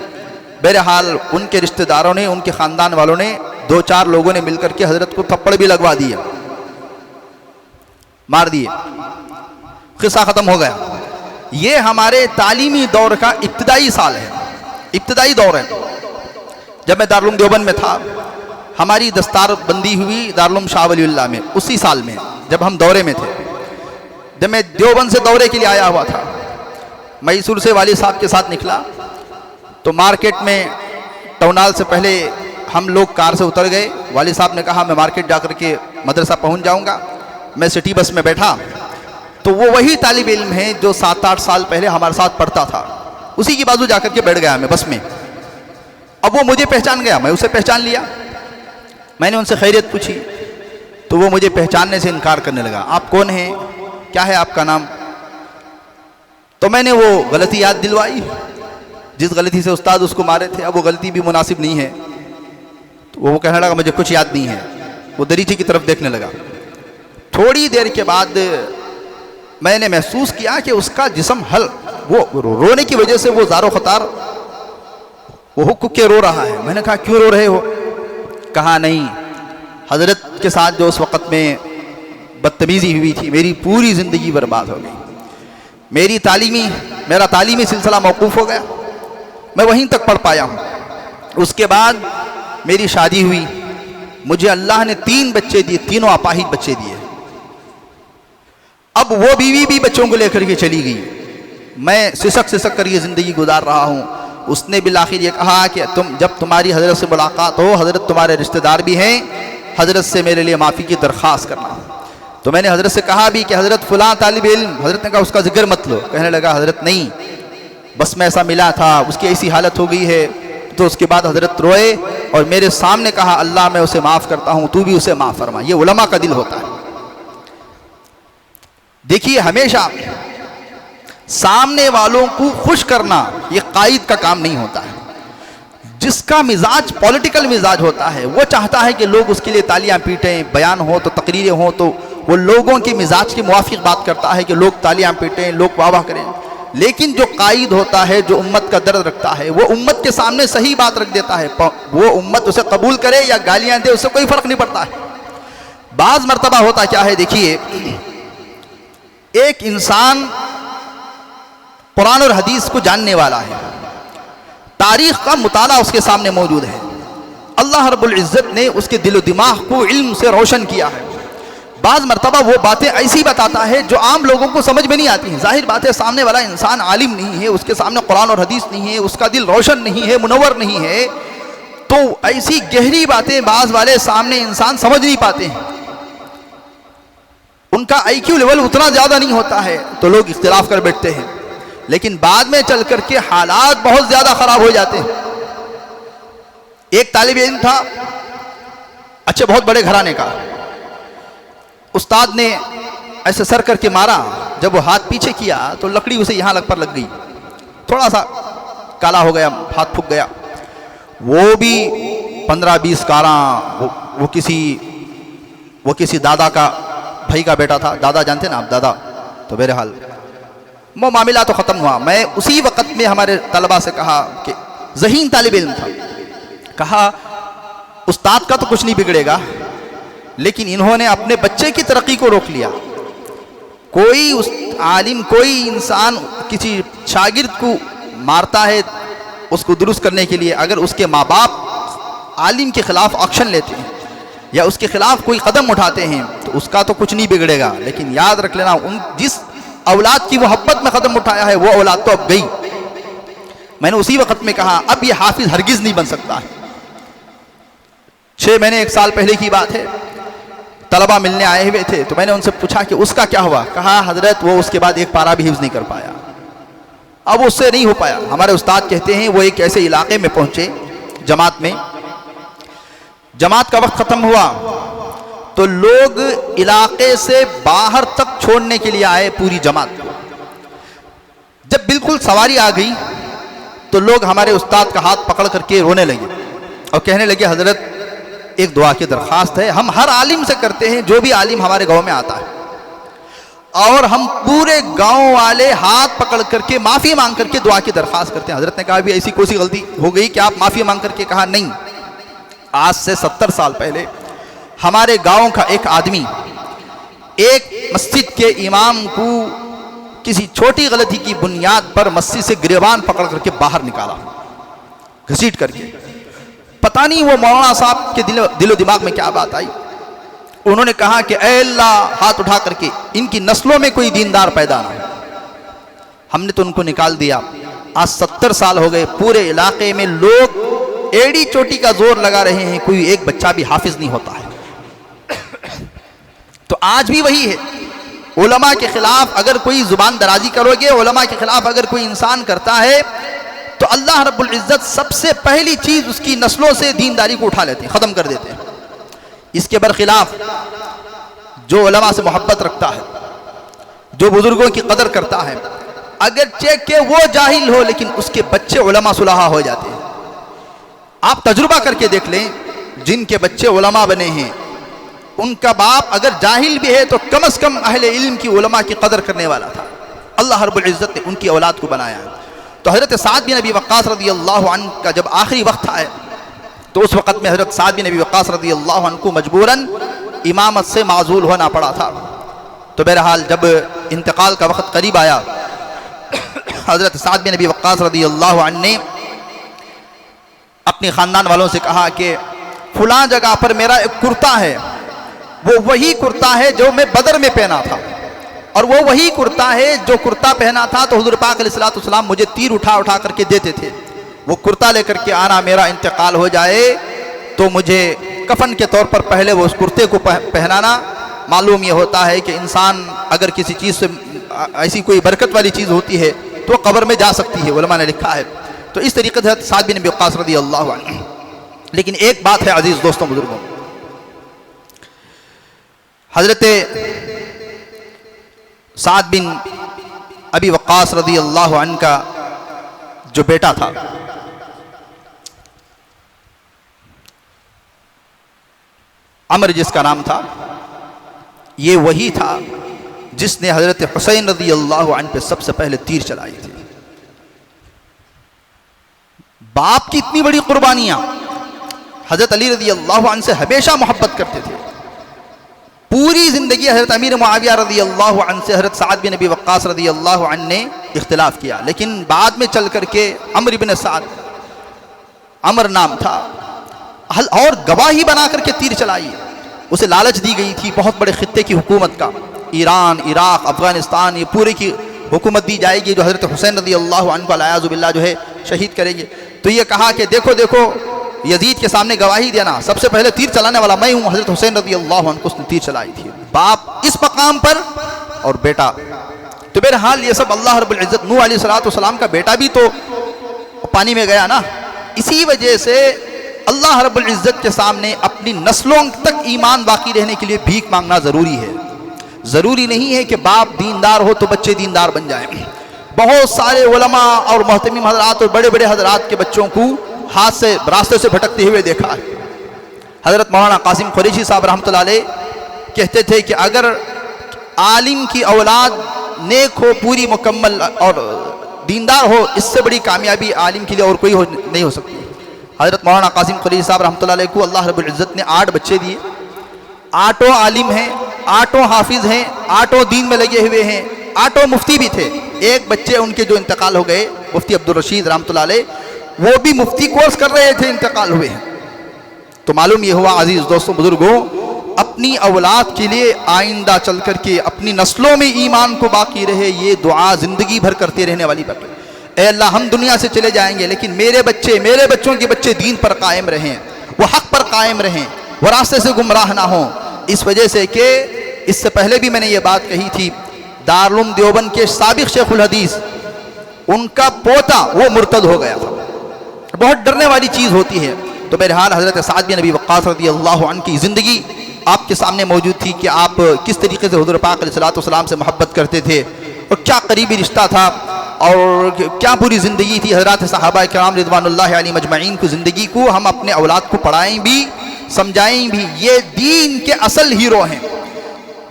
بہرحال ان کے رشتہ داروں نے، ان کے خاندان والوں نے، 2-4 لوگوں نے مل کر کے حضرت کو تھپڑ بھی لگوا دیے، مار دیے، قصہ ختم ہو گیا۔ یہ ہمارے تعلیمی دور کا ابتدائی سال ہے، ابتدائی دور ہے۔ جب میں دارالعلوم دیوبند میں تھا، ہماری دستار بندی ہوئی دارالعلوم شاہ ولی اللہ میں، اسی سال میں جب ہم دورے میں تھے۔ جب میں دیوبند سے دورے کے لیے آیا ہوا تھا، میسور سے والد صاحب کے ساتھ نکلا، تو مارکیٹ میں ٹاؤنال سے پہلے ہم لوگ کار سے اتر گئے۔ والد صاحب نے کہا میں مارکیٹ جا کر کے مدرسہ پہنچ جاؤں گا۔ میں سٹی بس میں بیٹھا تو وہ وہی طالب علم ہے جو 7-8 سال پہلے ہمارے ساتھ پڑھتا تھا، اسی کی بازو جا کر کے بیٹھ گیا میں بس میں۔ اب وہ مجھے پہچان گیا، میں اسے پہچان لیا. میں نے ان سے خیریت پوچھی تو وہ مجھے پہچاننے سے انکار کرنے لگا. آپ کون ہیں؟ کیا ہے آپ کا نام؟ تو میں نے وہ غلطی یاد دلوائی جس غلطی سے استاد اس کو مارے تھے. اب وہ غلطی بھی مناسب نہیں ہے. تو وہ کہنے لگا مجھے کچھ یاد نہیں ہے. وہ دریچے کی طرف دیکھنے لگا. تھوڑی دیر کے بعد میں نے محسوس کیا کہ اس کا جسم وہ رونے کی وجہ سے وہ زار و خطار وہ حق کے رو رہا ہے. میں نے کہا کیوں رو رہے ہو؟ کہا نہیں، حضرت کے ساتھ جو اس وقت میں بدتمیزی ہوئی تھی میری پوری زندگی برباد ہو گئی. میرا تعلیمی سلسلہ موقوف ہو گیا. میں وہیں تک پڑھ پایا ہوں. اس کے بعد میری شادی ہوئی. مجھے اللہ نے 3 بچے دیے، تینوں اپاہج بچے دیے. اب وہ بیوی بھی بچوں کو لے کر کے چلی گئی. میں سسک کر یہ زندگی گزار رہا ہوں. اس نے بالآخر یہ کہا کہ جب تمہاری حضرت سے ملاقات ہو، حضرت تمہارے رشتہ دار بھی ہیں، حضرت سے میرے لیے معافی کی درخواست کرنا. تو میں نے حضرت سے کہا بھی کہ حضرت فلاں طالب علم، حضرت نے کہا اس کا ذکر مت لو. کہنے لگا حضرت نہیں، بس میں ایسا ملا تھا، اس کی ایسی حالت ہو گئی ہے. تو اس کے بعد حضرت روئے اور میرے سامنے کہا اللہ میں اسے معاف کرتا ہوں، تو بھی اسے معاف فرما. یہ علماء کا دل ہوتا ہے. دیکھیے ہمیشہ سامنے والوں کو خوش کرنا یہ قائد کا کام نہیں ہوتا ہے. جس کا مزاج پولیٹیکل مزاج ہوتا ہے وہ چاہتا ہے کہ لوگ اس کے لیے تالیاں پیٹیں، بیان ہو تو تقریریں ہوں تو وہ لوگوں کے مزاج کے موافق بات کرتا ہے کہ لوگ تالیاں پیٹیں، لوگ واہ واہ کریں. لیکن جو قائد ہوتا ہے، جو امت کا درد رکھتا ہے، وہ امت کے سامنے صحیح بات رکھ دیتا ہے. وہ امت اسے قبول کرے یا گالیاں دے، اس سے کوئی فرق نہیں پڑتا ہے. بعض مرتبہ ہوتا کیا ہے، دیکھیے ایک انسان قرآن اور حدیث کو جاننے والا ہے، تاریخ کا مطالعہ اس کے سامنے موجود ہے. اللہ رب العزت نے اس کے دل و دماغ کو علم سے روشن کیا ہے. بعض مرتبہ وہ باتیں ایسی بتاتا ہے جو عام لوگوں کو سمجھ میں نہیں آتی ہیں. ظاہر بات ہے سامنے والا انسان عالم نہیں ہے، اس کے سامنے قرآن اور حدیث نہیں ہے، اس کا دل روشن نہیں ہے، منور نہیں ہے، تو ایسی گہری باتیں بعض والے سامنے انسان سمجھ نہیں پاتے ہیں. ان کا آئی کیو لیول اتنا زیادہ نہیں ہوتا ہے تو لوگ اختلاف کر بیٹھتے ہیں. لیکن بعد میں چل کر کے حالات بہت زیادہ خراب ہو جاتے ہیں. ایک طالب علم تھا، اچھے بہت بڑے گھرانے کا. استاد نے ایسے سر کر کے مارا. جب وہ ہاتھ پیچھے کیا تو لکڑی اسے یہاں پر لگ گئی، تھوڑا سا کالا ہو گیا، ہاتھ پھک گیا. وہ بھی 15-20 کاراں. وہ کسی دادا کا بھائی کا بیٹا تھا. دادا جانتے نا آپ، دادا. تو بہرحال وہ معاملہ تو ختم ہوا. میں اسی وقت میں ہمارے طلبہ سے کہا کہ ذہین طالب علم تھا، کہا استاد کا تو کچھ نہیں بگڑے گا، لیکن انہوں نے اپنے بچے کی ترقی کو روک لیا. کوئی عالم، کوئی انسان کسی شاگرد کو مارتا ہے اس کو درست کرنے کے لیے، اگر اس کے ماں باپ عالم کے خلاف ایکشن لیتے ہیں یا اس کے خلاف کوئی قدم اٹھاتے ہیں تو اس کا تو کچھ نہیں بگڑے گا. لیکن یاد رکھ لینا، جس اولاد کی محبت میں قدم اٹھایا ہے وہ اولاد تو اب گئی. میں نے اسی وقت میں کہا اب یہ حافظ ہرگز نہیں بن سکتا ہے. 6 مہینے 1 سال پہلے کی بات ہے. طلبہ ملنے آئے ہوئے تھے تو میں نے ان سے پوچھا کہ اس کا کیا ہوا. کہا حضرت وہ اس کے بعد 1 پارہ بھی حفظ نہیں کر پایا. اب اس سے نہیں ہو پایا. ہمارے استاد کہتے ہیں وہ ایک ایسے علاقے میں پہنچے جماعت میں، جماعت کا وقت ختم ہوا تو لوگ علاقے سے باہر تک چھوڑنے کے لیے آئے پوری جماعت. جب بالکل سواری آ گئی تو لوگ ہمارے استاد کا ہاتھ پکڑ کر کے رونے لگے اور کہنے لگے حضرت ایک دعا کی درخواست ہے. ہم ہر عالم سے کرتے ہیں، جو بھی عالم ہمارے گاؤں میں آتا ہے، اور ہم پورے گاؤں والے ہاتھ پکڑ کر کے معافی مانگ کر کے دعا کی درخواست کرتے ہیں. حضرت نے کہا بھی ایسی کوئی غلطی ہو گئی کہ آپ معافی مانگ کر کے؟ کہا نہیں. آج سے 70 سال پہلے ہمارے گاؤں کا ایک آدمی ایک مسجد کے امام کو کسی چھوٹی غلطی کی بنیاد پر مسجد سے گریبان پکڑ کر کے باہر نکالا، گھسیٹ کر کے. پتہ نہیں وہ مولانا صاحب کے دل و دماغ میں کیا بات آئی. انہوں نے کہا کہ اے اللہ، ہاتھ اٹھا کر کے ان کی نسلوں میں کوئی دیندار پیدا نہ ہو. ہم نے تو ان کو نکال دیا. آج 70 سال ہو گئے، پورے علاقے میں لوگ ایڑی چوٹی کا زور لگا رہے ہیں، کوئی ایک بچہ بھی حافظ نہیں ہوتا ہے. تو آج بھی وہی ہے. علماء کے خلاف اگر کوئی زبان درازی کرو گے، علماء کے خلاف اگر کوئی انسان کرتا ہے تو اللہ رب العزت سب سے پہلی چیز اس کی نسلوں سے دینداری کو اٹھا لیتے ہیں، ختم کر دیتے ہیں۔ اس کے برخلاف جو علماء سے محبت رکھتا ہے، جو بزرگوں کی قدر کرتا ہے، اگرچہ کہ وہ جاہل ہو لیکن اس کے بچے علماء صلحاء ہو جاتے ہیں۔ آپ تجربہ کر کے دیکھ لیں، جن کے بچے علماء بنے ہیں ان کا باپ اگر جاہل بھی ہے تو کم از کم اہل علم کی علماء کی قدر کرنے والا تھا۔ اللہ رب العزت نے ان کی اولاد کو بنایا ہے۔ تو حضرت سعد بن ابی وقاص رضی اللہ عنہ کا جب آخری وقت آئے تو اس وقت میں حضرت سعد بن ابی وقاص رضی اللہ عنہ کو مجبوراً امامت سے معزول ہونا پڑا تھا۔ تو بہرحال جب انتقال کا وقت قریب آیا، حضرت سعد بن ابی وقاص رضی اللہ عنہ نے اپنے خاندان والوں سے کہا کہ فلاں جگہ پر میرا ایک کرتا ہے، وہ وہی کرتا ہے جو میں بدر میں پہنا تھا، اور وہ وہی کرتا ہے جو کرتا پہنا تھا تو حضور پاک علیہ السلام مجھے تیر اٹھا اٹھا کر کے دیتے تھے۔ وہ کرتا لے کر کے آنا، میرا انتقال ہو جائے تو مجھے کفن کے طور پر پہلے وہ اس کرتے کو پہنانا۔ معلوم یہ ہوتا ہے کہ انسان اگر کسی چیز سے ایسی کوئی برکت والی چیز ہوتی ہے تو قبر میں جا سکتی ہے، علماء نے لکھا ہے۔ تو اس طریقے سے سعد بن ابی وقاص رضی اللہ عنہ۔ لیکن ایک بات ہے عزیز دوستوں بزرگوں، حضرت سعد بن ابی وقاص رضی اللہ عنہ کا جو بیٹا تھا، عمر جس کا نام تھا، یہ وہی تھا جس نے حضرت حسین رضی اللہ عنہ پہ سب سے پہلے تیر چلائی تھی۔ باپ کی اتنی بڑی قربانیاں، حضرت علی رضی اللہ عنہ سے ہمیشہ محبت کرتے تھے۔ پوری زندگی حضرت امیر معاویہ رضی اللہ عنہ سے حضرت سعد بن ابی وقاص رضی اللہ عنہ نے اختلاف کیا، لیکن بعد میں چل کر کے عمرو بن سعد، عمر نام تھا، اور گواہی بنا کر کے تیر چلائی۔ اسے لالچ دی گئی تھی بہت بڑے خطے کی حکومت کا، ایران، عراق، افغانستان، یہ پورے کی حکومت دی جائے گی جو حضرت حسین رضی اللہ عنہ کو والعیاذ باللہ جو ہے شہید کریں گے۔ تو یہ کہا کہ دیکھو دیکھو یزید کے سامنے گواہی دینا، سب سے پہلے تیر چلانے والا میں ہوں۔ حضرت حسین رضی اللہ عنہ کو اس نے تیر چلائی تھی، باپ اس مقام پر اور بیٹا۔ تو بہرحال یہ سب اللہ رب العزت، نوح علیہ السلام کا بیٹا بھی تو پانی میں گیا نا، اسی وجہ سے اللہ رب العزت کے سامنے اپنی نسلوں تک ایمان باقی رہنے کے لیے بھیک مانگنا ضروری ہے۔ ضروری نہیں ہے کہ باپ دیندار ہو تو بچے دیندار بن جائیں۔ بہت سارے علماء اور محتمم حضرات اور بڑے بڑے حضرات کے بچوں کو ہاتھ سے راستے سے بھٹکتے ہوئے دیکھا ہے۔ حضرت مولانا قاسم قریشی صاحب رحمۃ اللہ علیہ کہتے تھے کہ اگر عالم کی اولاد نیک ہو، پوری مکمل اور دیندار ہو، اس سے بڑی کامیابی عالم کے لیے اور کوئی نہیں ہو سکتی۔ حضرت مولانا قاسم قریشی صاحب رحمۃ اللہ علیہ کو اللہ رب العزت نے 8 بچے دیے، 8 عالم ہیں، 8 حافظ ہیں، 8 دین میں لگے ہوئے ہیں، 8 مفتی بھی تھے۔ ایک بچے ان کے جو انتقال ہو گئے، مفتی عبدالرشید رحمۃ اللہ علیہ، وہ بھی مفتی کورس کر رہے تھے، انتقال ہوئے ہیں۔ تو معلوم یہ ہوا عزیز دوستوں بزرگوں، اپنی اولاد کے لیے آئندہ چل کر کے اپنی نسلوں میں ایمان کو باقی رہے، یہ دعا زندگی بھر کرتے رہنے والی بات ہے۔ اے اللہ ہم دنیا سے چلے جائیں گے لیکن میرے بچے، میرے بچوں کے بچے دین پر قائم رہیں، وہ حق پر قائم رہیں، وہ راستے سے گمراہ نہ ہوں۔ اس وجہ سے کہ اس سے پہلے بھی میں نے یہ بات کہی تھی، دارالعلوم دیوبند کے سابق شیخ الحدیث، ان کا پوتا وہ مرتد ہو گیا تھا۔ بہت ڈرنے والی چیز ہوتی ہے۔ تو بہرحال حضرت سعد بن ابی وقاص رضی اللہ عنہ کی زندگی آپ کے سامنے موجود تھی کہ آپ کس طریقے سے حضور پاک علیہ السلام سے محبت کرتے تھے اور کیا قریبی رشتہ تھا اور کیا پوری زندگی تھی۔ حضرات صحابہ کرام رضوان اللہ علیہم اجمعین کی زندگی کو ہم اپنے اولاد کو پڑھائیں بھی، سمجھائیں بھی۔ یہ دین کے اصل ہیرو ہیں۔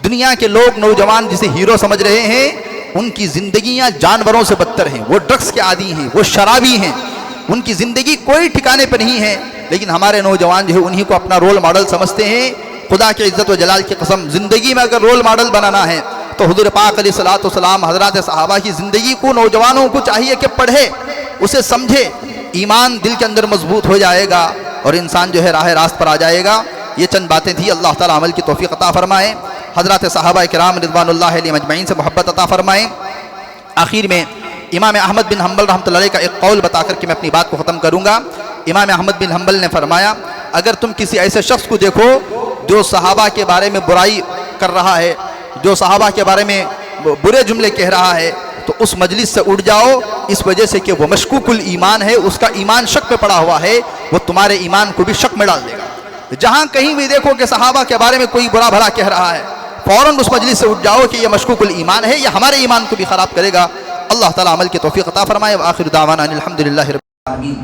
دنیا کے لوگ نوجوان جسے ہیرو سمجھ رہے ہیں، ان کی زندگیاں جانوروں سے بدتر ہیں۔ وہ ڈرگس کے عادی ہیں، وہ شرابی ہیں، ان کی زندگی کوئی ٹھکانے پہ نہیں ہے۔ لیکن ہمارے نوجوان جو ہے انہی کو اپنا رول ماڈل سمجھتے ہیں۔ خدا کے عزت و جلال کی قسم، زندگی میں اگر رول ماڈل بنانا ہے تو حضور پاک علیہ السلام، حضرات صحابہ کی زندگی کو نوجوانوں کو چاہیے کہ پڑھے، اسے سمجھے، ایمان دل کے اندر مضبوط ہو جائے گا اور انسان جو ہے راہ راست پر آ جائے گا۔ یہ چند باتیں تھی، اللہ تعالیٰ عمل کی توفیق عطا فرمائے، حضرات صحابہ کرام رضوان اللہ علیہم اجمعین سے محبت عطا فرمائے۔ آخر میں امام احمد بن حنبل رحمۃ اللہ علیہ کا ایک قول بتا کر کے میں اپنی بات کو ختم کروں گا۔ امام احمد بن حنبل نے فرمایا، اگر تم کسی ایسے شخص کو دیکھو جو صحابہ کے بارے میں برائی کر رہا ہے، جو صحابہ کے بارے میں برے جملے کہہ رہا ہے، تو اس مجلس سے اٹھ جاؤ، اس وجہ سے کہ وہ مشکوک الایمان ہے، اس کا ایمان شک پہ پڑا ہوا ہے، وہ تمہارے ایمان کو بھی شک میں ڈال دے گا۔ جہاں کہیں بھی دیکھو کہ صحابہ کے بارے میں کوئی برا بھلا کہہ رہا ہے، فوراً اس مجلس سے اٹھ جاؤ کہ یہ مشکوک الایمان ہے، یہ ہمارے ایمان کو بھی خراب کرے گا۔ اللہ تعالیٰ عمل کی توفیق عطا فرمائے۔ وآخر دعوانا الحمدللہ رب العالمین۔